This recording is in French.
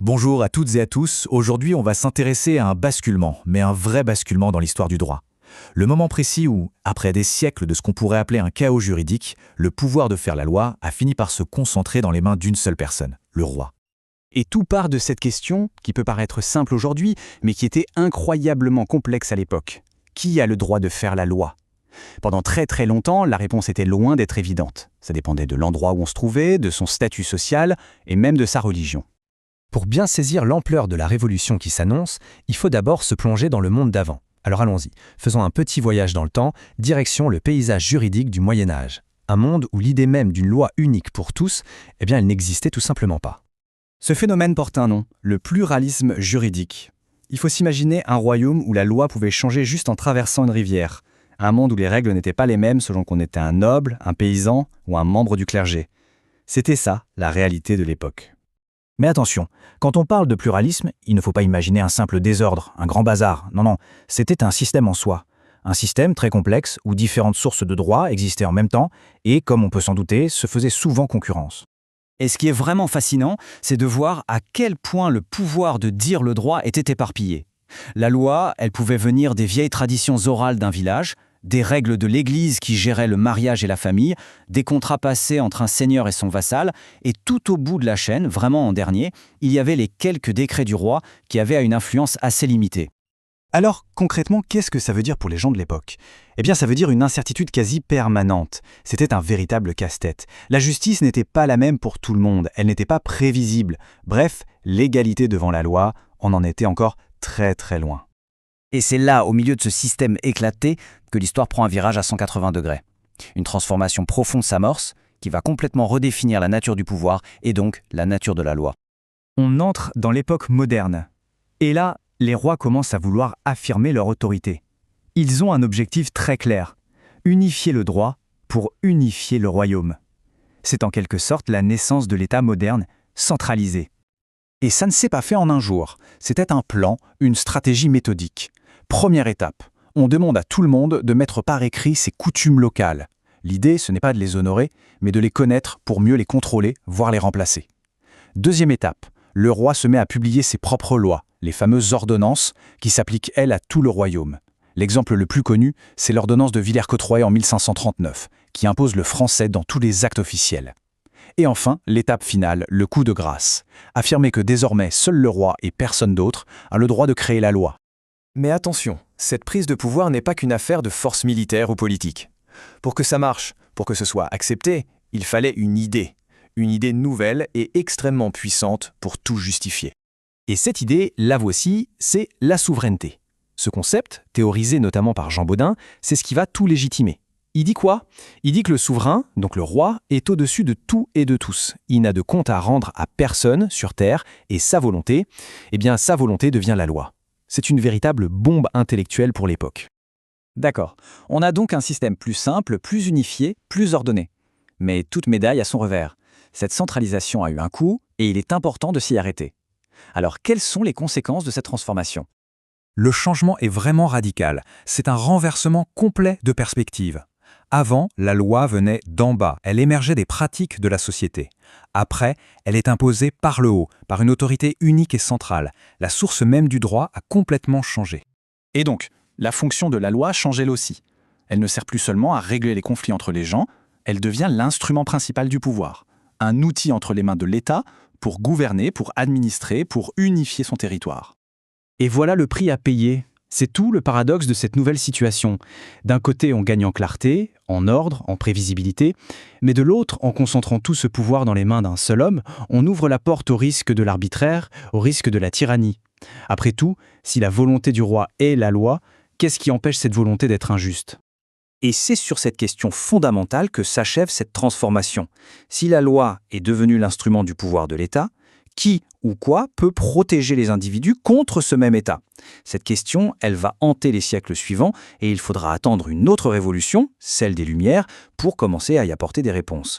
Bonjour à toutes et à tous, aujourd'hui on va s'intéresser à un basculement, mais un vrai basculement dans l'histoire du droit. Le moment précis où, après des siècles de ce qu'on pourrait appeler un chaos juridique, le pouvoir de faire la loi a fini par se concentrer dans les mains d'une seule personne, le roi. Et tout part de cette question, qui peut paraître simple aujourd'hui, mais qui était incroyablement complexe à l'époque. Qui a le droit de faire la loi? Pendant très longtemps, la réponse était loin d'être évidente. Ça dépendait de l'endroit où on se trouvait, de son statut social et même de sa religion. Pour bien saisir l'ampleur de la révolution qui s'annonce, il faut d'abord se plonger dans le monde d'avant. Alors allons-y, faisons un petit voyage dans le temps, direction le paysage juridique du Moyen-Âge. Un monde où l'idée même d'une loi unique pour tous, elle n'existait tout simplement pas. Ce phénomène porte un nom, le pluralisme juridique. Il faut s'imaginer un royaume où la loi pouvait changer juste en traversant une rivière. Un monde où les règles n'étaient pas les mêmes selon qu'on était un noble, un paysan ou un membre du clergé. C'était ça, la réalité de l'époque. Mais attention, quand on parle de pluralisme, il ne faut pas imaginer un simple désordre, un grand bazar. Non, c'était un système en soi. Un système très complexe où différentes sources de droit existaient en même temps et, comme on peut s'en douter, se faisaient souvent concurrence. Et ce qui est vraiment fascinant, c'est de voir à quel point le pouvoir de dire le droit était éparpillé. La loi, elle pouvait venir des vieilles traditions orales d'un village, des règles de l'Église qui géraient le mariage et la famille, des contrats passés entre un seigneur et son vassal, et tout au bout de la chaîne, vraiment en dernier, il y avait les quelques décrets du roi qui avaient une influence assez limitée. Alors, concrètement, qu'est-ce que ça veut dire pour les gens de l'époque? Ça veut dire une incertitude quasi permanente. C'était un véritable casse-tête. La justice n'était pas la même pour tout le monde, elle n'était pas prévisible. Bref, l'égalité devant la loi, on en était encore très loin. Et c'est là, au milieu de ce système éclaté, que l'histoire prend un virage à 180 degrés. Une transformation profonde s'amorce, qui va complètement redéfinir la nature du pouvoir et donc la nature de la loi. On entre dans l'époque moderne. Et là, les rois commencent à vouloir affirmer leur autorité. Ils ont un objectif très clair, unifier le droit pour unifier le royaume. C'est en quelque sorte la naissance de l'État moderne, centralisé. Et ça ne s'est pas fait en un jour, c'était un plan, une stratégie méthodique. Première étape, on demande à tout le monde de mettre par écrit ses coutumes locales. L'idée, ce n'est pas de les honorer, mais de les connaître pour mieux les contrôler, voire les remplacer. Deuxième étape, le roi se met à publier ses propres lois, les fameuses ordonnances, qui s'appliquent, elles, à tout le royaume. L'exemple le plus connu, c'est l'ordonnance de Villers-Cotterêts en 1539, qui impose le français dans tous les actes officiels. Et enfin, l'étape finale, le coup de grâce. Affirmer que désormais, seul le roi et personne d'autre a le droit de créer la loi. Mais attention, cette prise de pouvoir n'est pas qu'une affaire de force militaire ou politique. Pour que ça marche, pour que ce soit accepté, il fallait une idée nouvelle et extrêmement puissante pour tout justifier. Et cette idée, là voici, c'est la souveraineté. Ce concept, théorisé notamment par Jean Bodin, c'est ce qui va tout légitimer. Il dit quoi? Il dit que le souverain, donc le roi, est au-dessus de tout et de tous. Il n'a de compte à rendre à personne sur terre et sa volonté devient la loi. C'est une véritable bombe intellectuelle pour l'époque. D'accord, on a donc un système plus simple, plus unifié, plus ordonné. Mais toute médaille a son revers. Cette centralisation a eu un coût et il est important de s'y arrêter. Alors quelles sont les conséquences de cette transformation? Le changement est vraiment radical. C'est un renversement complet de perspective. Avant, la loi venait d'en bas, elle émergeait des pratiques de la société. Après, elle est imposée par le haut, par une autorité unique et centrale. La source même du droit a complètement changé. Et donc, la fonction de la loi change elle aussi. Elle ne sert plus seulement à régler les conflits entre les gens, elle devient l'instrument principal du pouvoir. Un outil entre les mains de l'État pour gouverner, pour administrer, pour unifier son territoire. Et voilà le prix à payer. C'est tout le paradoxe de cette nouvelle situation. D'un côté, on gagne en clarté, en ordre, en prévisibilité, mais de l'autre, en concentrant tout ce pouvoir dans les mains d'un seul homme, on ouvre la porte au risque de l'arbitraire, au risque de la tyrannie. Après tout, si la volonté du roi est la loi, qu'est-ce qui empêche cette volonté d'être injuste? Et c'est sur cette question fondamentale que s'achève cette transformation. Si la loi est devenue l'instrument du pouvoir de l'État, qui ou quoi peut protéger les individus contre ce même État? Cette question, elle va hanter les siècles suivants et il faudra attendre une autre révolution, celle des Lumières, pour commencer à y apporter des réponses.